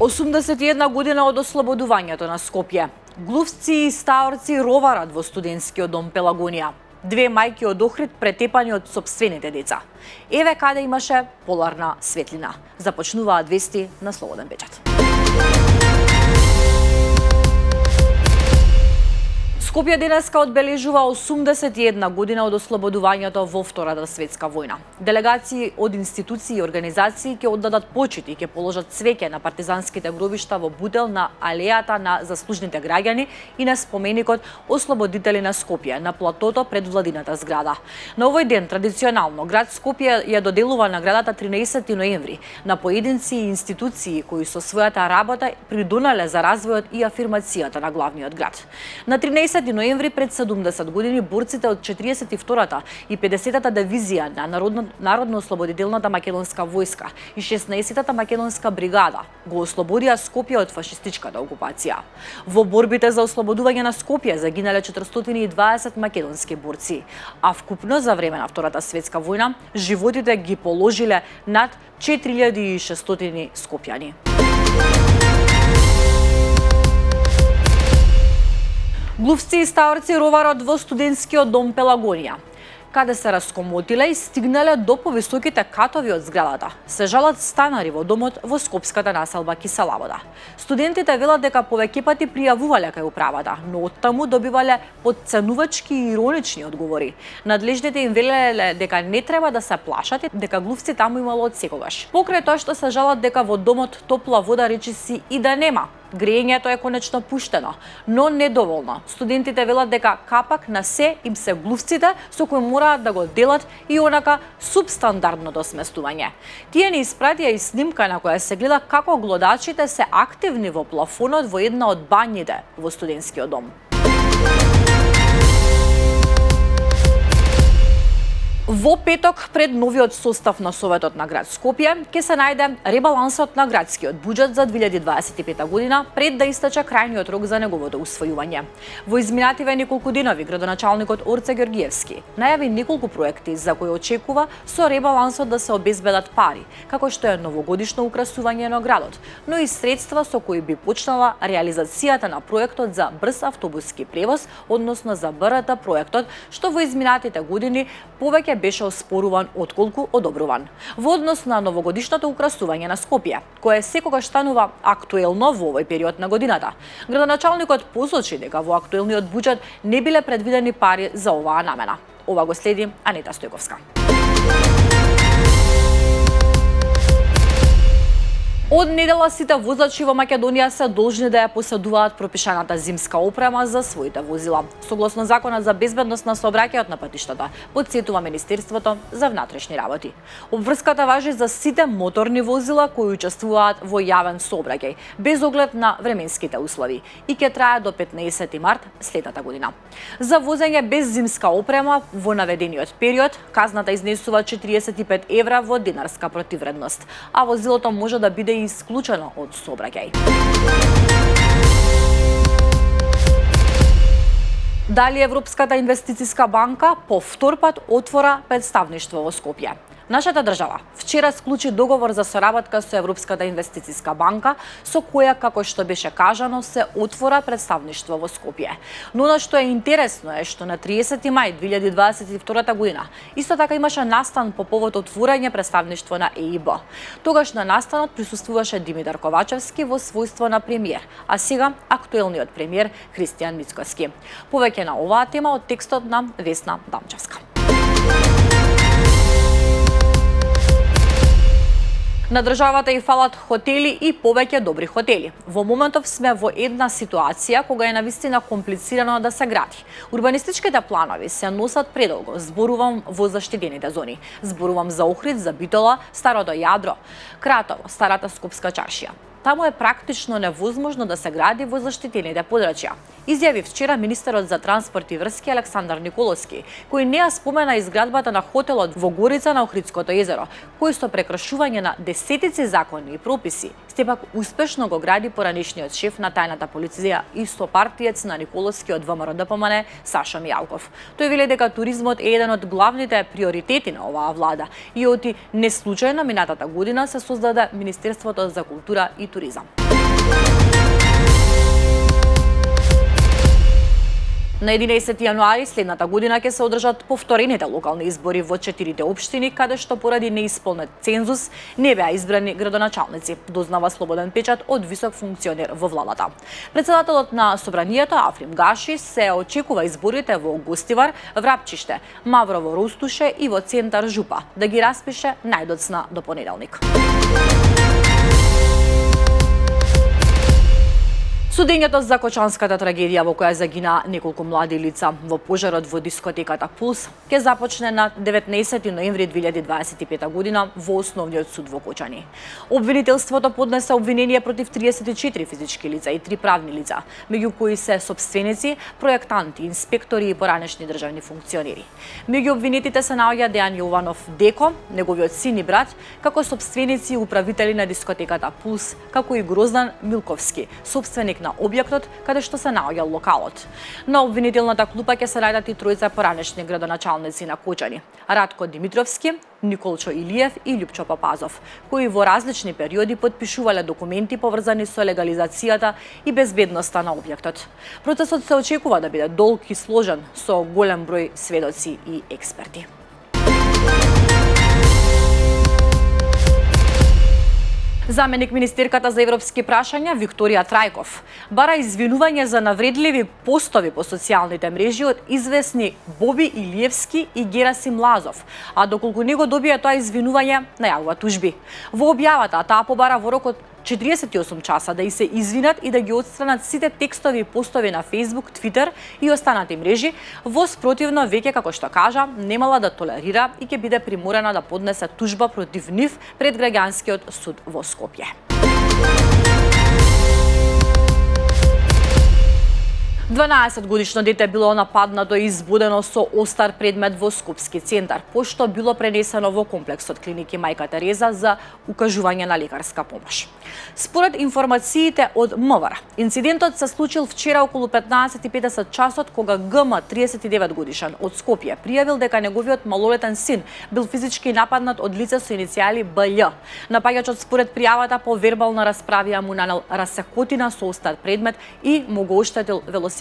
81 година од ослободувањето на Скопје. Глувци и стаорци роварат во студентскиот дом Пелагонија. Две мајки од Охрид претепани од сопствените деца. Еве каде имаше поларна светлина. Започнуваат вести на Слободен печат. Скопје денеска одбележува 81 година од ослободувањето во Втората светска војна. Делегации од институции и организации ќе оддадат почит и ќе положат цвеќе на партизанските гробишта во Бутел, на алејата на заслужните граѓани и на споменикот Ослободители на Скопје на платото пред владината зграда. На овој ден традиционално град Скопје ја доделува наградата 13 ноември на поединци и институции кои со својата работа придонале за развојот и афирмацијата на главниот град. На 13 ноември пред 70 години борците од 42-та и 50-та дивизија на Народно-ослободителната македонска војска и 16-та македонска бригада го ослободија Скопје од фашистичката окупација. Во борбите за ослободување на Скопје загинале 420 македонски борци, а вкупно за време на Втората светска војна животите ги положиле над 4600 скопјани. Глувци и стаорци роварат во студентскиот дом Пелагонија, каде се раскомотиле и стигнале до повисоките катови од зградата. Се жалат станари во домот во скопската населба Киселавода. Студентите велат дека повеќе пати пријавувале кај управата, но оттаму добивале потценувачки и иронични одговори. Надлежните им велеле дека не треба да се плашат и дека глувци таму имало од секогаш. Покрај тоа што се жалат дека во домот топла вода речиси и да нема. Грејењето е конечно пуштено, но недоволно. Студентите велат дека капак на се им се глувците со кои мораат да го делат и онака субстандардното сместување. Тие ни испратија и снимка на која се гледа како глодачите се активни во плафонот во една од бањите во студентскиот дом. Во петок пред новиот состав на Советот на град Скопје ќе се најде ребалансот на градскиот буџет за 2025 година пред да истече крајниот рок за неговото усвојување. Во изминативе неколку денови градоначалникот Орце Ѓорѓиевски најави неколку проекти за кои очекува со ребалансот да се обезбедат пари, како што е новогодишно украсување на градот, но и средства со кои би почнала реализацијата на проектот за брз автобуски превоз, односно за БРТ проектот, што во изминатите години повеќе беше оспоруван отколку одобруван. Во однос на новогодишното украсување на Скопје, кое секогаш станува актуелно во овој период на годината, градоначалникот посочи дека во актуелниот буџет не биле предвидени пари за оваа намена. Ова го следи Анета Стојковска. Од недела сите возачи во Македонија се должни да ја поседуваат пропишаната зимска опрема за своите возила. Согласно Законот за безбедност на сообраќајот на патиштата, потсетува Министерството за внатрешни работи. Обврската важи за сите моторни возила кои учествуваат во јавен сообраќај, без оглед на временските услови, и ќе трае до 15 март следната година. За возење без зимска опрема во наведениот период, казната изнесува 45 евра во динарска противвредност, а возилото може да биде исклучено од сообраќај. Дали Европската инвестициска банка по втор пат отвора представништво во Скопје? Нашата држава вчера склучи договор за соработка со Европската инвестициска банка, со која, како што беше кажано, се отвора представништво во Скопје. Но она што е интересно е што на 30 мај 2022 година исто така имаше настан по повод отворање представништво на ЕИБ. Тогаш на настанот присуствуваше Димитар Ковачевски во својство на премиер, а сега актуелниот премиер Христијан Мицкоски. Повеќе на оваа тема од текстот на Весна Дамчевска. На државата и фалат хотели и повеќе добри хотели. Во моментов сме во една ситуација кога е навистина комплицирано да се гради. Урбанистичките планови се носат предолго. Зборувам во заштитените зони. Зборувам за Охрид, за Битола, Старото Јадро, Кратово, Старата Скопска чаршија. Таму е практично невозможно да се гради во заштитените подрачја. Изјави вчера министерот за транспорт и врски Александар Николовски, кој не ја спомена изградбата на хотелот во Горица на Охридското езеро, кој со прекршување на десетици закони и прописи, сепак успешно го гради поранешниот шеф на тајната полиција и сопартиец на Николовски од ВМРО-ДПМН Саша Мијалков. Тој вели дека туризмот е еден од главните приоритети на оваа влада и оти неслучајно минатата година се создаде Министерството за култура и туризам. На 11 јануари следната година ќе се одржат повторените локални избори во 4 општини, каде што поради неисполнет цензус не беа избрани градоначалници, дознава Слободен печат од висок функционер во владата. Претседателот на Собранието Африм Гаши се очекува изборите во Гостивар, Врапчиште, Маврово Ростуше и во Центар Жупа да ги распише најдоцна до понеделник. Судењето за Кочанската трагедија во која загина неколку млади лица во пожарот во дискотеката Пулс ќе започне на 19 ноември 2025 година во Основниот суд во Кочани. Обвинителството поднесе обвинение против 34 физички лица и 3 правни лица, меѓу кои се сопственици, проектанти, инспектори и поранешни државни функционери. Меѓу обвинетите се наоѓа Дејан Јованов Деко, неговиот син и брат, како сопственици и управители на дискотеката Пулс, како и Гроздан Милковски, сопственик на објектот каде што се наоѓал локалот. На обвинителната клупа ќе се најдат и тројца поранешни градоначалници на Кочани: Радко Димитровски, Николчо Илиев и Љупчо Папазов, кои во различни периоди потпишувале документи поврзани со легализацијата и безбедноста на објектот. Процесот се очекува да биде долг и сложен со голем број сведоци и експерти. Заменик министерката за европски прашања Викторија Трајков бара извинување за навредливи постови по социјалните мрежи од известни Боби Илиевски и Герасим Лазов, а доколку не го добија тоа извинување, најавува тужби. Во објавата таа побара во рок од 48 часа да и се извинат и да ги отстранат сите текстови и постови на Facebook, Twitter и останати мрежи, во спротивно веќе, како што кажа, немала да толерира и ќе биде приморана да поднесе тужба против нив пред граѓанскиот суд во Скопје. 12-годишно дете било нападнато и избудено со остар предмет во Скопски центар, пошто било пренесено во комплексот клиники Мајка Тереза за укажување на лекарска помош. Според информациите од МВР, инцидентот се случил вчера околу 15:50 часот, кога ГМ, 39 годишен, од Скопје, пријавил дека неговиот малолетен син бил физички нападнат од лице со иницијали Бљ. Напаѓачот според пријавата по вербална расправија му нанел расекотина со остар предмет и му го оштетил велосипедот.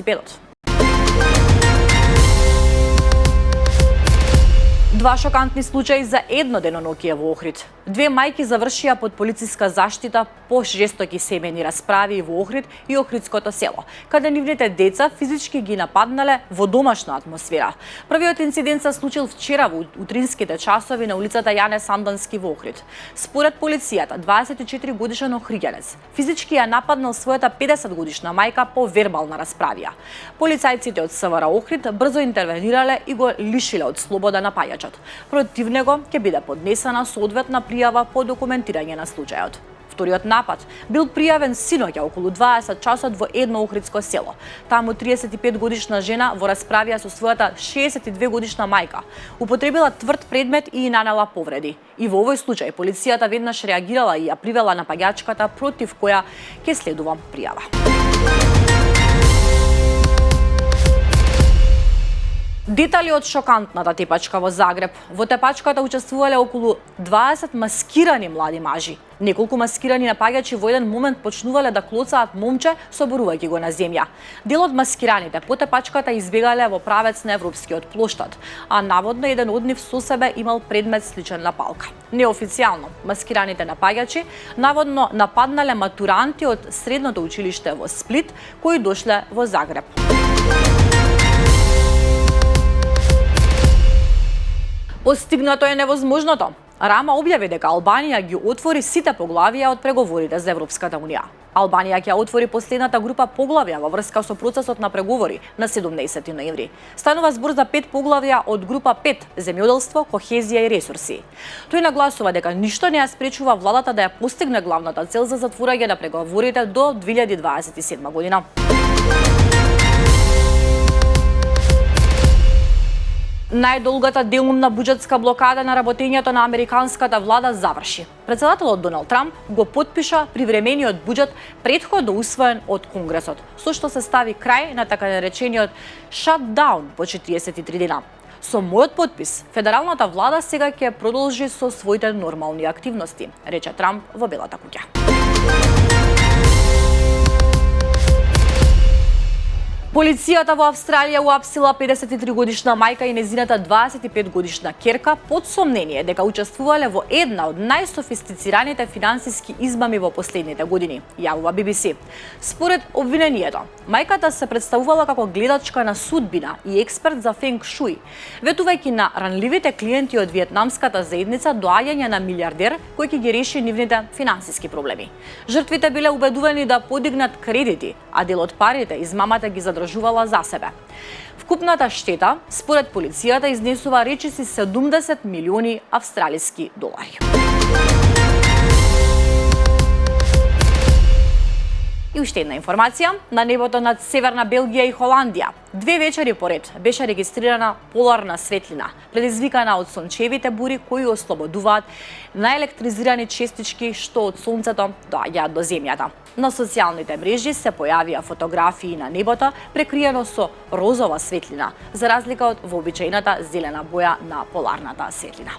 Два шокантни случаи за едно деноноќие во Охрид. Две мајки завршија под полициска заштита по жестоки семејни расправи во Охрид и Охридското село, каде нивните деца физички ги нападнале во домашна атмосфера. Првиот инцидент се случил вчера во утринските часови на улицата Јане Сандански во Охрид. Според полицијата, 24 годишен охриѓанец физички ја нападнал својата 50 годишна мајка по вербална расправија. Полицајците од СВР Охрид брзо интервенирале и го лишиле од слобода напаѓачот. Против него ќе биде поднесена соодветна пријава по документирање на случајот. Вториот напад бил пријавен синоќа околу 20 часот во едно охридско село. Таму 35 годишна жена во расправија со својата 62 годишна мајка употребила тврд предмет и нанела повреди. И во овој случај полицијата веднаш реагирала и ја привела напаѓачката, против која ќе следува пријава. Детали од шокантната тепачка во Загреб. Во тепачката учествувале околу 20 маскирани млади мажи. Неколку маскирани напаѓачи во еден момент почнувале да клоцаат момче, соборувајќи го на земја. Дел од маскираните по тепачката избегале во правец на Европскиот плоштад, а наводно еден од нив со себе имал предмет сличен на палка. Неофицијално, маскираните напаѓачи наводно нападнале матуранти од средното училиште во Сплит, кои дошле во Загреб. Постигнато е невозможното. Рама објави дека Албанија ги отвори сите поглавија од преговорите за Европската унија. Албанија ќе отвори последната група поглавја во врска со процесот на преговори на 17 ноември. Станува збор за 5 поглавја од група 5: земјоделство, кохезија и ресурси. Тој нагласува дека ништо не ја спречува владата да ја постигне главната цел за затворање на преговорите до 2027 година. Најдолгата делумна буџетска блокада на работењето на американската влада заврши. Претседателот Доналд Трамп го потпиша привремениот буџет претходно усвоен од Конгресот, со што се стави крај на така наречениот шатдаун по 43 дена. Со мојот потпис, федералната влада сега ќе продолжи со своите нормални активности, рече Трамп во Белата куќа. Полицијата во Австралија уапсила 53-годишна мајка и незината 25-годишна ќерка под сомнение дека учествувале во една од најсофистицираните финансиски измами во последните години, јавува BBC. Според обвинението, мајката се представувала како гледачка на судбина и експерт за фенг шуи, ветувајќи на ранливите клиенти од виетнамската заедница доаѓање на милиардер кој ќе ги реши нивните финансиски проблеми. Жртвите биле убедувани да подигнат кредити, а дел од парите измамата ги задржувала за себе. Вкупната штета, според полицијата, изнесува речиси 70 милиони австралиски долари. И уште една информација, на небото над Северна Белгија и Холандија 2 вечери поред беше регистрирана поларна светлина, предизвикана од сончевите бури кои ослободуваат наелектризирани честички што од сонцето доаѓаат до земјата. На социјалните мрежи се појавија фотографии на небото прекриено со розова светлина, за разлика од вообичаената зелена боја на поларната светлина.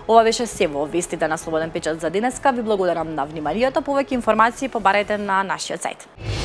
Ова беше се во вестите на Слободен печат за денеска. Ви благодарам на вниманието. Повеќе информации побарајте на нашиот сајт.